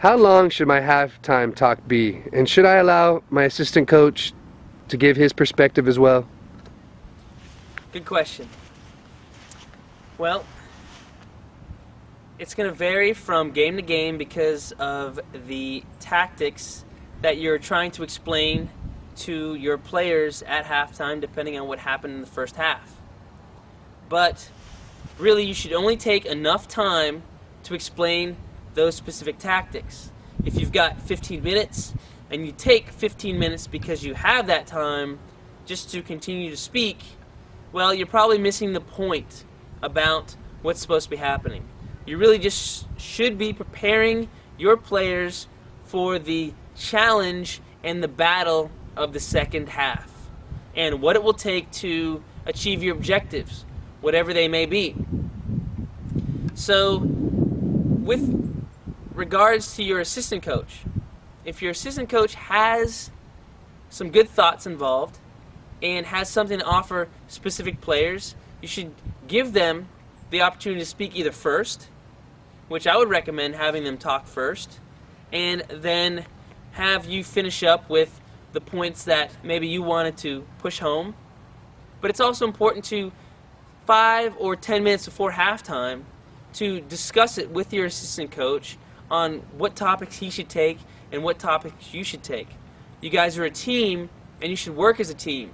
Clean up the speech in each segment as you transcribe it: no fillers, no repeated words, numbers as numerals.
How long should my halftime talk be? And should I allow my assistant coach to give his perspective as well? Good question. Well, it's going to vary from game to game because of the tactics that you're trying to explain to your players at halftime, depending on what happened in the first half. But really, you should only take enough time to explain those specific tactics. If you've got 15 minutes and you take 15 minutes because you have that time just to continue to speak, well, you're probably missing the point about what's supposed to be happening. You really just should be preparing your players for the challenge and the battle of the second half and what it will take to achieve your objectives, whatever they may be. So, with regards to your assistant coach, if your assistant coach has some good thoughts involved and has something to offer specific players, you should give them the opportunity to speak either first, which I would recommend having them talk first, and then have you finish up with the points that maybe you wanted to push home. But it's also important to 5 or 10 minutes before halftime to discuss it with your assistant coach on what topics he should take and what topics you should take. You guys are a team and you should work as a team.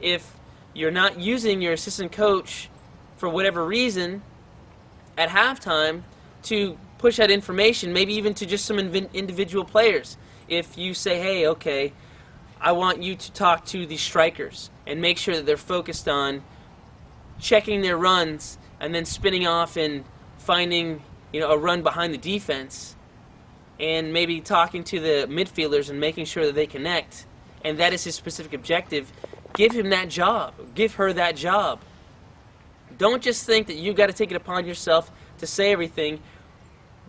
If you're not using your assistant coach for whatever reason at halftime to push out information, maybe even to just some individual players, if you say, hey, okay, I want you to talk to the strikers and make sure that they're focused on checking their runs and then spinning off and finding a run behind the defense, and maybe talking to the midfielders and making sure that they connect, and that is his specific objective, give him that job. Give her that job. Don't just think that you've got to take it upon yourself to say everything.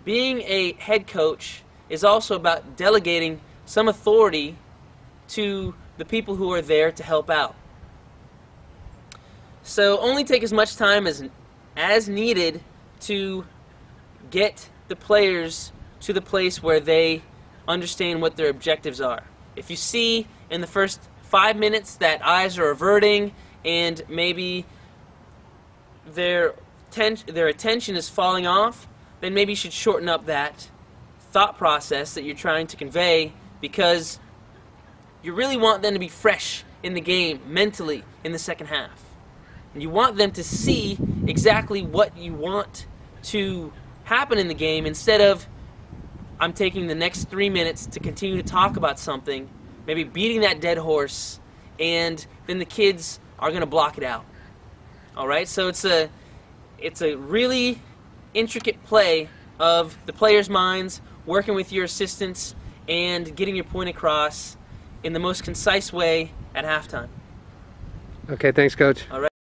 Being a head coach is also about delegating some authority to the people who are there to help out. So only take as much time as needed to get the players to the place where they understand what their objectives are. If you see in the first 5 minutes that eyes are averting and maybe their attention is falling off, then maybe you should shorten up that thought process that you're trying to convey, because you really want them to be fresh in the game mentally in the second half. And you want them to see exactly what you want to happen in the game, instead of, I'm taking the next 3 minutes to continue to talk about something, maybe beating that dead horse, and then the kids are going to block it out. Alright, so it's a really intricate play of the players' minds, working with your assistants, and getting your point across in the most concise way at halftime. Okay, thanks, Coach. All right.